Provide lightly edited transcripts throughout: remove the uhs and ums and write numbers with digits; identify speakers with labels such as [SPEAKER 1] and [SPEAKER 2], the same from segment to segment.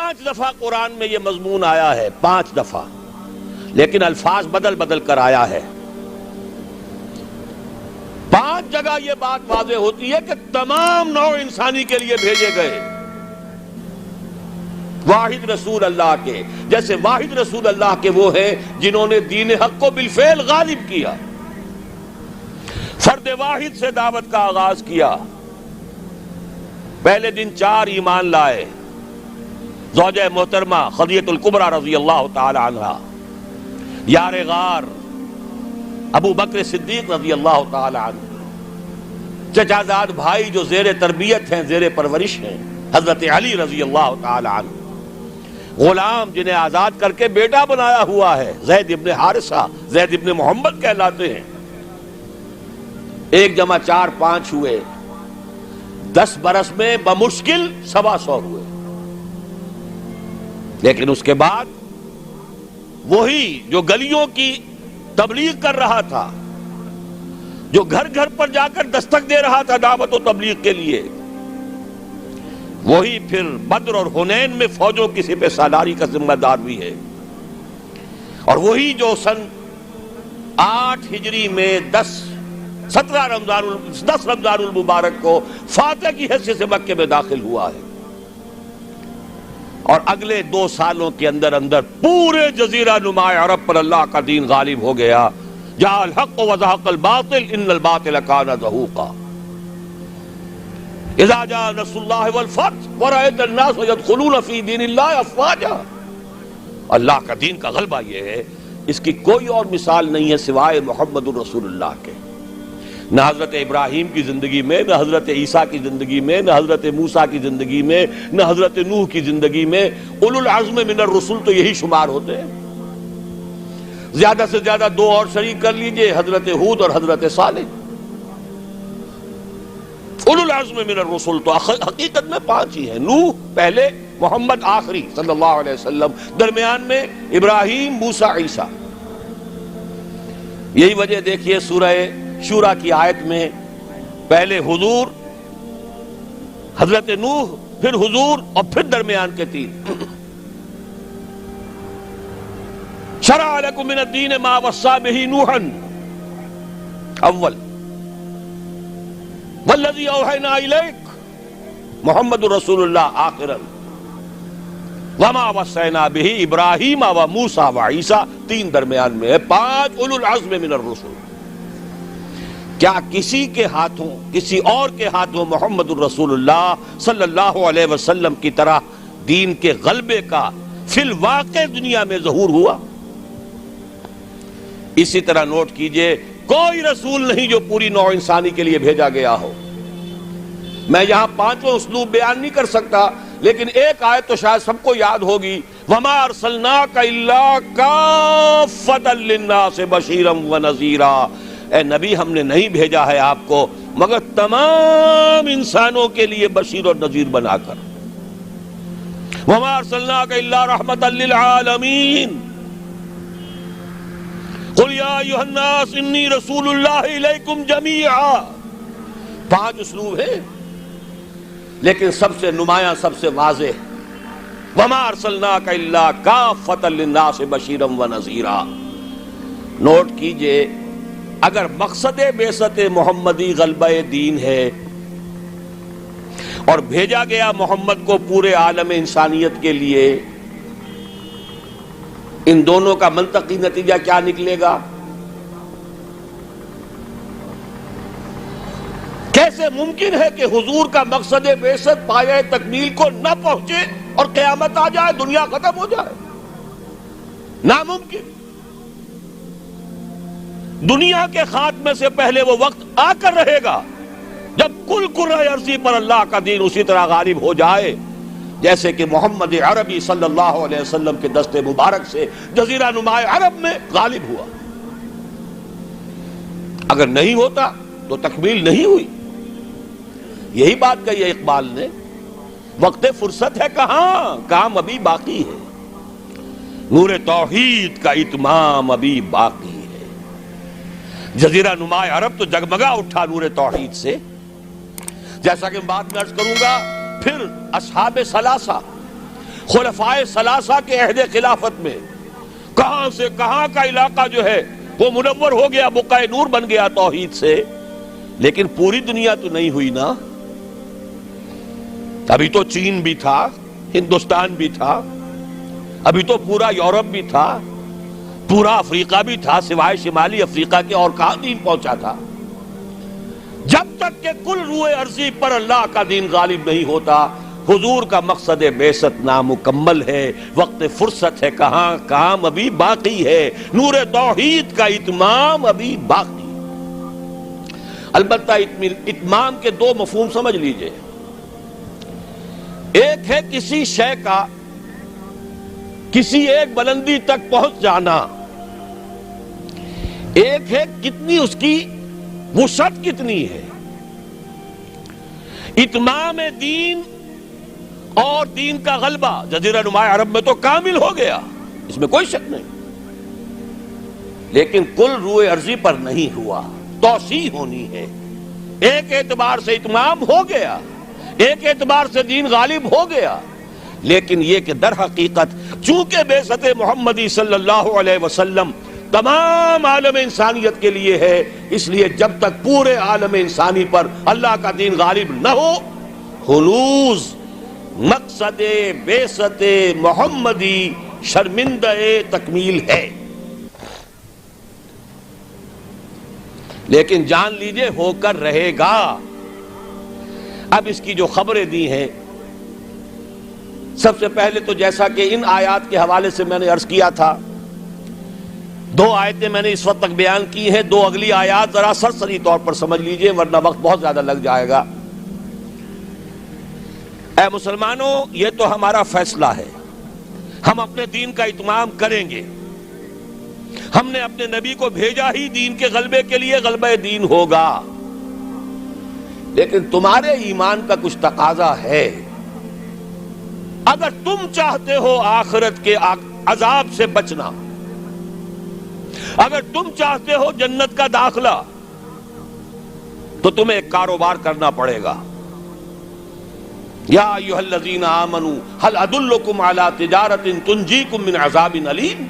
[SPEAKER 1] 5 دفعہ قرآن میں یہ مضمون آیا ہے، 5 دفعہ، لیکن الفاظ بدل بدل کر آیا ہے۔ 5 جگہ یہ بات واضح ہوتی ہے کہ تمام نوع انسانی کے لیے بھیجے گئے، واحد رسول اللہ کے، جیسے واحد رسول اللہ کے وہ ہیں جنہوں نے دین حق کو بالفعل غالب کیا، فرد واحد سے دعوت کا آغاز کیا۔ پہلے دن 4 ایمان لائے، زوجہ محترمہ خدیجہ الکبریٰ رضی اللہ تعالی عنہ، یار غار ابو بکر صدیق رضی اللہ تعالی عنہ، چچا زاد بھائی جو زیر تربیت ہیں، زیر پرورش ہیں، حضرت علی رضی اللہ تعالی عنہ، غلام جنہیں آزاد کر کے بیٹا بنایا ہوا ہے، زید ابن حارثہ، زید ابن محمد کہلاتے ہیں۔ 1 جمع 4 5 ہوئے، 10 برس میں بمشکل 125 ہوئے۔ لیکن اس کے بعد وہی جو گلیوں کی تبلیغ کر رہا تھا، جو گھر گھر پر جا کر دستک دے رہا تھا دعوت و تبلیغ کے لیے، وہی پھر بدر اور حنین میں فوجوں کی سپہ سالاری کا ذمہ دار بھی ہے، اور وہی جو سن 8 ہجری میں 10 رمضان المبارک کو فاتح کی حیثیت سے مکے میں داخل ہوا ہے، اور اگلے 2 سالوں کے اندر اندر پورے جزیرہ نما عرب پر اللہ کا دین غالب ہو گیا۔ جاء الحق وزهق الباطل ان الباطل كان زهوقا اذا جاء نصر الله والفتح ورأيت الناس يدخلون في دين الله افواجا۔ اللہ کا دین کا غلبہ یہ ہے، اس کی کوئی اور مثال نہیں ہے سوائے محمد الرسول اللہ کے۔ نہ حضرت ابراہیم کی زندگی میں، نہ حضرت عیسیٰ کی زندگی میں، نہ حضرت موسیٰ کی زندگی میں، نہ حضرت نوح کی زندگی میں۔ اولو العزم من الرسل تو یہی شمار ہوتے ہیں، زیادہ سے زیادہ 2 اور شریک کر لیجئے، حضرت ہود اور حضرت صالح۔ اولو العزم من الرسل تو حقیقت میں 5 ہی ہیں، نوح پہلے، محمد آخری صلی اللہ علیہ وسلم، درمیان میں ابراہیم، موسیٰ، عیسیٰ۔ یہی وجہ دیکھیے سورہ شورا کی آیت میں پہلے حضور، حضرت نوح، پھر حضور، اور پھر درمیان کے 3۔ شرع لکم من الدین ما وصی بہ نوحا اول والذی اوحینا الیک محمد رسول اللہ آخرا وما وصینا بہ ابراہیم و موسیٰ و عیسیٰ، 3 درمیان میں ہے، 5 اولو العزم من الرسل۔ کیا کسی کے ہاتھوں، کسی اور کے ہاتھوں محمد الرسول اللہ صلی اللہ علیہ وسلم کی طرح دین کے غلبے کا فی الواقع دنیا میں ظہور ہوا؟ اسی طرح نوٹ کیجئے، کوئی رسول نہیں جو پوری نوع انسانی کے لیے بھیجا گیا ہو۔ میں یہاں 5 اسلوب بیان نہیں کر سکتا، لیکن ایک آیت تو شاید سب کو یاد ہوگی، وَمَا أَرْسَلْنَاكَ إِلَّا كَافَّةً لِلنَّاسِ بَشِيرًا وَنَذِيرًا۔ اے نبی، ہم نے نہیں بھیجا ہے آپ کو مگر تمام انسانوں کے لیے بشیر اور نذیر بنا کر۔ وَمَا أَرْسَلْنَاكَ إِلَّا رَحْمَةً لِلْعَالَمِينَ قُلْ يَا أَيُّهَا النَّاسُ إِنِّي رَسُولُ اللَّهِ إِلَيْكُمْ جَمِيعًا۔ 5 اسلوب ہیں، لیکن سب سے نمایاں، سب سے واضح، وَمَا أَرْسَلْنَاكَ إِلَّا كَافَّةً لِلنَّاسِ بَشِيرًا وَنَذِيرًا۔ نوٹ کیجئے، اگر مقصد بعثت محمدی غلبہ دین ہے اور بھیجا گیا محمد کو پورے عالم انسانیت کے لیے، ان دونوں کا منطقی نتیجہ کیا نکلے گا؟ کیسے ممکن ہے کہ حضور کا مقصد بعثت پایہ تکمیل کو نہ پہنچے اور قیامت آ جائے، دنیا ختم ہو جائے؟ ناممکن۔ دنیا کے خاتمے سے پہلے وہ وقت آ کر رہے گا جب کل کرۂ ارضی پر اللہ کا دین اسی طرح غالب ہو جائے جیسے کہ محمد عربی صلی اللہ علیہ وسلم کے دست مبارک سے جزیرہ نما عرب میں غالب ہوا۔ اگر نہیں ہوتا تو تکمیل نہیں ہوئی۔ یہی بات کہی ہے اقبال نے، وقت فرصت ہے کہاں، کام ابھی باقی ہے، نور توحید کا اتمام ابھی باقی ہے۔ جزیرہ نما عرب تو جگمگا اٹھا نور توحید سے، جیسا کہ بعد میں عرض کروں گا۔ پھر اصحاب ثلاثہ خلفائے ثلاثہ کے عہد خلافت میں کہاں سے کہاں کا علاقہ جو ہے وہ منور ہو گیا، بقعہ نور بن گیا توحید سے، لیکن پوری دنیا تو نہیں ہوئی نا۔ ابھی تو چین بھی تھا، ہندوستان بھی تھا، ابھی تو پورا یورپ بھی تھا، پورا افریقہ بھی تھا، سوائے شمالی افریقہ کے اور کہاں دین پہنچا تھا؟ جب تک کہ کل روئے ارضی پر اللہ کا دین غالب نہیں ہوتا، حضور کا مقصد بعثت نامکمل ہے، وقت فرصت ہے کہاں، کام ابھی باقی ہے، نور توحید کا اتمام ابھی باقی۔ البتہ اتمام کے دو مفہوم سمجھ لیجئے، ایک ہے کسی شے کا کسی ایک بلندی تک پہنچ جانا، ایک ہے کتنی اس کی وسعت کتنی ہے۔ اتمام دین اور دین کا غلبہ جزیرہ نما عرب میں تو کامل ہو گیا، اس میں کوئی شک نہیں، لیکن کل روئے ارضی پر نہیں ہوا، توسیع ہونی ہے۔ ایک اعتبار سے اتمام ہو گیا، ایک اعتبار سے دین غالب ہو گیا، لیکن یہ کہ در حقیقت چونکہ بعثت محمدی صلی اللہ علیہ وسلم تمام عالم انسانیت کے لیے ہے، اس لیے جب تک پورے عالم انسانی پر اللہ کا دین غالب نہ ہو، حلوظ مقصد بعثت محمدی شرمندہ تکمیل ہے۔ لیکن جان لیجئے ہو کر رہے گا۔ اب اس کی جو خبریں دی ہیں، سب سے پہلے تو جیسا کہ ان آیات کے حوالے سے میں نے عرض کیا تھا، دو آیتیں میں نے اس وقت تک بیان کی ہیں، دو اگلی آیات ذرا سرسری طور پر سمجھ لیجئے ورنہ وقت بہت زیادہ لگ جائے گا۔ اے مسلمانوں، یہ تو ہمارا فیصلہ ہے، ہم اپنے دین کا اتمام کریں گے، ہم نے اپنے نبی کو بھیجا ہی دین کے غلبے کے لیے، غلبہ دین ہوگا، لیکن تمہارے ایمان کا کچھ تقاضا ہے۔ اگر تم چاہتے ہو آخرت کے عذاب سے بچنا، اگر تم چاہتے ہو جنت کا داخلہ، تو تمہیں ایک کاروبار کرنا پڑے گا۔ یا ایھا الذین آمنوا هل ادلکم علی تجارۃ تنجیکم من عذاب علیم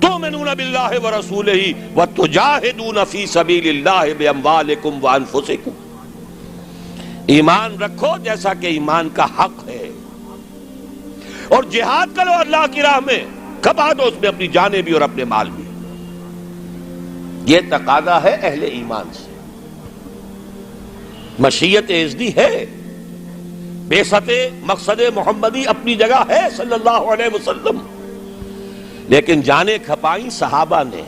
[SPEAKER 1] تؤمنون باللہ ورسولہ وتجاہدون فی سبیل اللہ باموالکم وانفسکم۔ ایمان رکھو جیسا کہ ایمان کا حق ہے، اور جہاد کرو اللہ کی راہ میں، کھپا دو اس میں اپنی جانیں بھی اور اپنے مال بھی۔ یہ تقاضا ہے اہل ایمان سے۔ مشیت ازدی ہے، بعثت مقصد محمدی اپنی جگہ ہے صلی اللہ علیہ وسلم، لیکن جانیں کھپائیں صحابہ نے،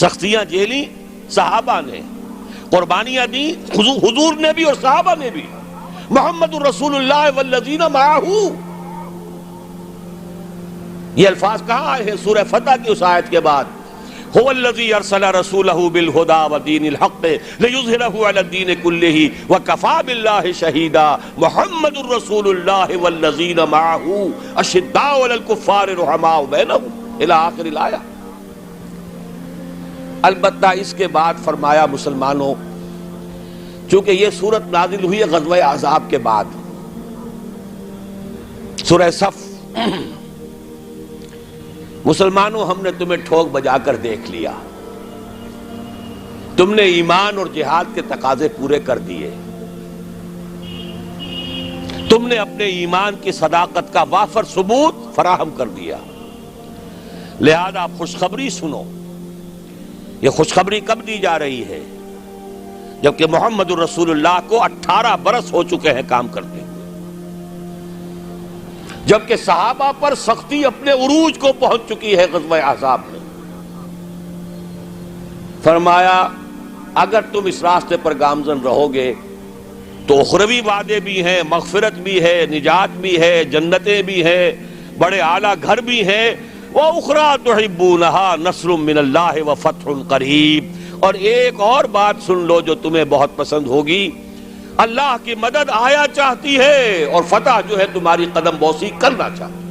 [SPEAKER 1] سختیاں جھیلی صحابہ نے، قربانیاں دی حضور نے بھی اور صحابہ نے بھی۔ محمد الرسول اللہ والذین معہ، یہ الفاظ کہاں آئے ہیں؟ سورہ فتح کی اس آیت کے بعد، هو الذی ارسل رسولہ بالہدی ودین الحق لیظہرہ علی الدین کلہ وکفی باللہ شہیدا محمد الرسول اللہ والذین معہ اشداء علی الکفار رحماء بینہم الی آخر الآیہ۔ البتہ اس کے بعد فرمایا مسلمانوں، چونکہ یہ سورت نازل ہوئی ہے غزوہ احزاب کے بعد، سورہ صف، مسلمانوں ہم نے تمہیں ٹھوک بجا کر دیکھ لیا، تم نے ایمان اور جہاد کے تقاضے پورے کر دیے، تم نے اپنے ایمان کی صداقت کا وافر ثبوت فراہم کر دیا، لہذا خوشخبری سنو۔ یہ خوشخبری کب دی جا رہی ہے؟ جبکہ محمد الرسول اللہ کو 18 برس ہو چکے ہیں کام کرتے، جبکہ صحابہ پر سختی اپنے عروج کو پہنچ چکی ہے غزوہ احزاب میں۔ فرمایا اگر تم اس راستے پر گامزن رہو گے تو اخروی وعدے بھی ہیں، مغفرت بھی ہے، نجات بھی ہے، جنتیں بھی ہیں، بڑے اعلیٰ گھر بھی ہیں، وَأُخْرَىٰ تُحِبُّونَهَا نَصْرٌ مِّنَ اللَّهِ وَفَتْحٌ قَرِيبٌ، اور ایک اور بات سن لو جو تمہیں بہت پسند ہوگی، اللہ کی مدد آیا چاہتی ہے اور فتح جو ہے تمہاری قدم بوسی کرنا چاہتی۔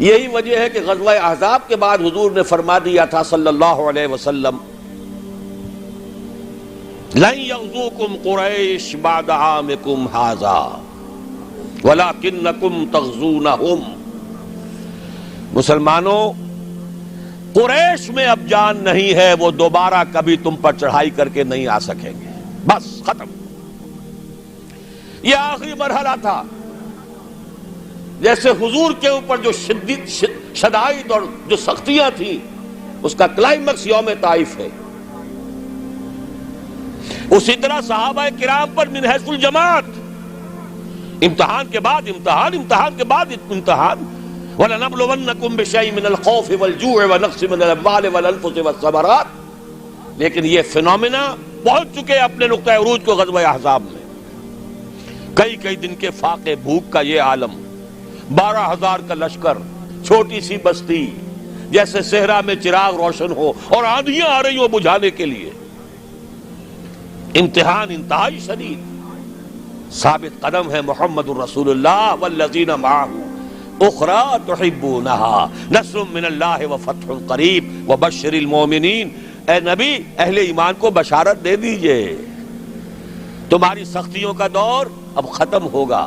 [SPEAKER 1] یہی وجہ ہے کہ غزوہ احزاب کے بعد حضور نے فرما دیا تھا صلی اللہ علیہ وسلم، لَن يَغْزُوكُمْ قُرَيْشٌ بَعْدَ عَامِكُمْ هَٰذَا، وَلَكِنَّكُمْ تَغْزُونَهُمْ. مسلمانوں، قریش میں اب جان نہیں ہے، وہ دوبارہ کبھی تم پر چڑھائی کر کے نہیں آ سکیں گے. بس ختم. یہ آخری مرحلہ تھا. جیسے حضور کے اوپر جو شدائد اور جو سختیاں تھیں، اس کا کلائمیکس یوم طائف ہے. اسی طرح صحابہ کرام پر من حیث الجماعت امتحان کے بعد امتحان، امتحان کے بعد امتحان. وَلَنَبْلُوَنَّكُمْ بِشَيْءٍ مِّنَ الْخَوْفِ وَالْجُوعِ وَنَقْصٍ مِّنَ الْأَمْوَالِ وَالْأَنفُسِ وَالثَّمَرَاتِ. لیکن یہ فنومینا پہنچ چکے اپنے نقطہ عروج کو غزوہ احزاب میں. کئی دن کے فاقے بھوک کا یہ عالم، 12,000 کا لشکر، چھوٹی سی بستی، جیسے صحرا میں چراغ روشن ہو اور آندھیاں آ رہی ہوں بجھانے کے لیے. امتحان انتہائی شدید. ثابت قدم ہے محمد الرسول اللہ والذین معہ اخری تحبونها نصر من اللہ وفتح قریب وبشر المؤمنین. اے نبی، اہل ایمان کو بشارت دے دیجئے، تمہاری سختیوں کا دور اب ختم ہوگا،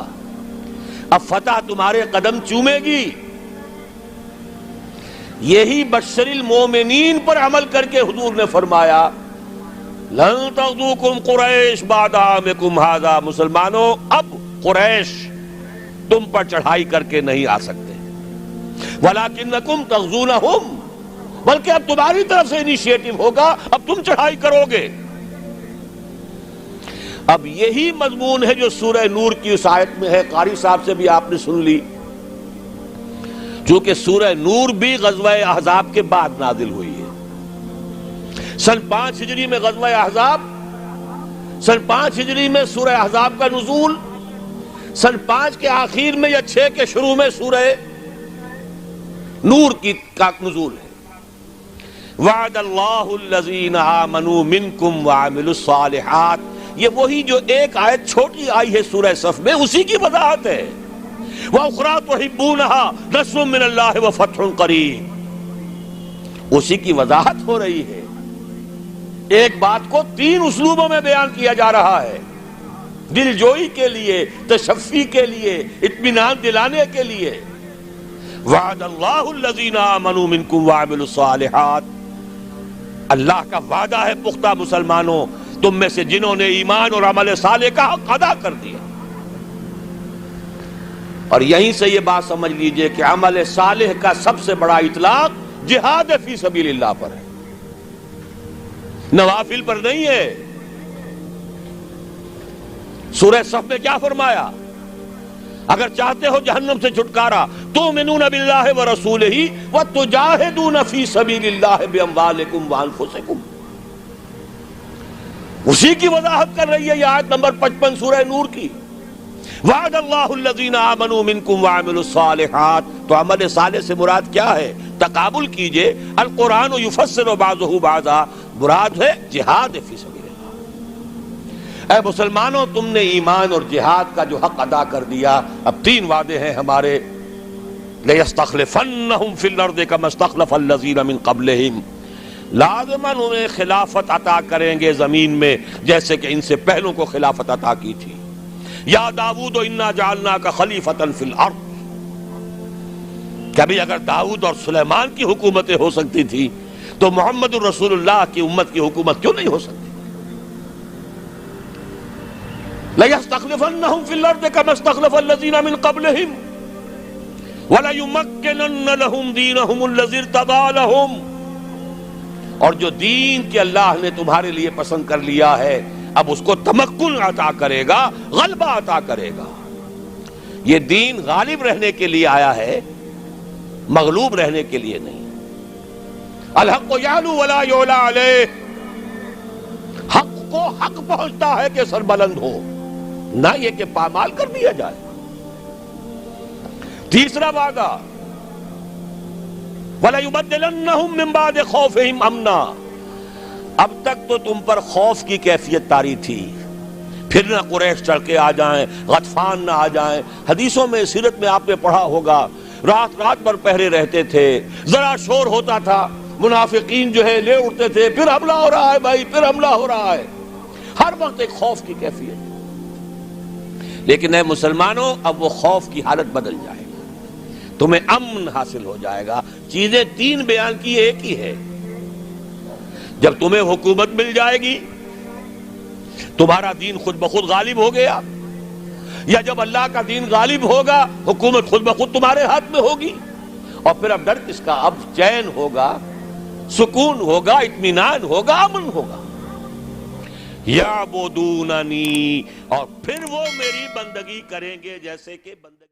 [SPEAKER 1] اب فتح تمہارے قدم چومے گی. یہی بشر المؤمنین پر عمل کر کے حضور نے فرمایا لن تغزوکم قریش بعد عامکم ھذا. مسلمانوں، اب قریش تم پر چڑھائی کر کے نہیں آ سکتے. وَلَكِنَّكُمْ تَغْزُونَهُمْ. بلکہ اب تمہاری طرف سے انیشیٹو ہوگا، اب تم چڑھائی کرو گے. اب یہی مضمون ہے جو سورہ نور کی اس آیت میں ہے. قاری صاحب سے بھی آپ نے سن لی. چونکہ سورہ نور بھی غزوہ احزاب کے بعد نازل ہوئی ہے. سن 5 ہجری میں غزوہ احزاب، سن 5 ہجری میں سورہ احزاب کا نزول، سن 5 کے آخر میں یا 6 کے شروع میں سورہ نور کا نزول ہے. وعد اللہ الذین آمنوا منکم وعملوا الصالحات. یہ وہی جو ایک آیت چھوٹی آئی ہے سورہ صف میں، اسی کی وضاحت ہے. وَأُخْرَىٰ تُحِبُّونَهَا نَصْرٌ مِّنَ اللَّهِ وَفَتْحٌ قَرِيبٌ. اسی کی وضاحت ہو رہی ہے. ایک بات کو 3 اسلوبوں میں بیان کیا جا رہا ہے، دل جوئی کے لیے، تشفی کے لیے، اطمینان دلانے کے لیے. وعد اللہ الذین آمنوا منکم وعملوا الصالحات. اللہ کا وعدہ ہے پختہ مسلمانوں، تم میں سے جنہوں نے ایمان اور عمل صالح کا حق ادا کر دیا. اور یہیں سے یہ بات سمجھ لیجئے کہ عمل صالح کا سب سے بڑا اطلاق جہاد فی سبیل اللہ پر ہے، نوافل پر نہیں ہے. سورہ صف میں کیا فرمایا؟ اگر چاہتے ہو جہنم سے چھٹکارا تؤمنون باللہ ورسولہ وتجاہدون فی سبیل اللہ باموالکم وانفسکم. اسی کی وضاحت کر رہی ہے یہ آیت نمبر 55 سورہ نور کی. وعد اللہ الذین آمنوا منکم وعملوا الصالحات. تو عمل صالح سے مراد کیا ہے؟ تقابل کیجئے، القرآن یفسر بعضہ بعضا، مراد ہے جہاد فی سبیل اللہ. اے مسلمانوں، تم نے ایمان اور جہاد کا جو حق ادا کر دیا. اب 3 وعدے ہیں ہمارے. لَيَسْتَخْلِفَنَّهُمْ فِي الْأَرْضِ كَمَا اسْتَخْلَفَ الَّذِينَ مِن قَبْلِهِمْ. لازماً انہیں خلافت عطا کریں گے زمین میں، جیسے کہ ان سے پہلوں کو خلافت عطا کی تھی. یا داؤد انا جعلناک خلیفۃ فی الارض. کبھی اگر داؤد اور سلیمان کی حکومتیں ہو سکتی تھی تو محمد الرسول اللہ کی امت کی حکومت کیوں نہیں ہو سکتی؟ لَيَسْتَخْلِفَنَّهُمْ فِي الْأَرْضِ كَمَا اسْتَخْلَفَ الَّذِينَ مِن قَبْلِهِمْ وَلَيُمَكِّنَنَّ لَهُمْ دِينَهُمُ الَّذِي ارْتَضَىٰ لَهُمْ. اور جو دین کے اللہ نے تمہارے لیے پسند کر لیا ہے، اب اس کو تمکن عطا کرے گا، غلبہ عطا کرے گا. یہ دین غالب رہنے کے لیے آیا ہے، مغلوب رہنے کے لیے نہیں. الحق یعلو ولا یعلی علیہ. حق کو حق پہنچتا ہے کہ سربلند ہو، نہ یہ کہ پامال کر دیا جائے. تیسرا وعدہ وَلَيُبَدِّلَنَّهُمْ مِن بَعْدِ خَوْفِهِمْ أَمْنًا. اب تک تو تم پر خوف کی کیفیت طاری تھی، پھر نہ قریش چڑھ کے آ جائیں، غطفان نہ آ جائیں. حدیثوں میں، سیرت میں آپ نے پڑھا ہوگا، رات رات بھر پہرے رہتے تھے. ذرا شور ہوتا تھا منافقین جو ہے لے اٹھتے تھے، پھر حملہ ہو رہا ہے بھائی، پھر حملہ ہو رہا ہے. ہر وقت ایک خوف کی کیفیت. لیکن اے مسلمانوں اب وہ خوف کی حالت بدل جائے گا، تمہیں امن حاصل ہو جائے گا۔ چیزیں تین بیان کی ایک ہی ہے۔ جب تمہیں حکومت مل جائے گی، تمہارا دین خود بخود غالب ہو گیا، یا جب اللہ کا دین غالب ہوگا حکومت خود بخود تمہارے ہاتھ میں ہوگی، اور پھر اب ڈر کس کا؟ اب چین ہوگا، سکون ہوگا، اطمینان ہوگا، امن ہوگا۔ یعبدوننی، اور پھر وہ میری بندگی کریں گے جیسے کہ بندگی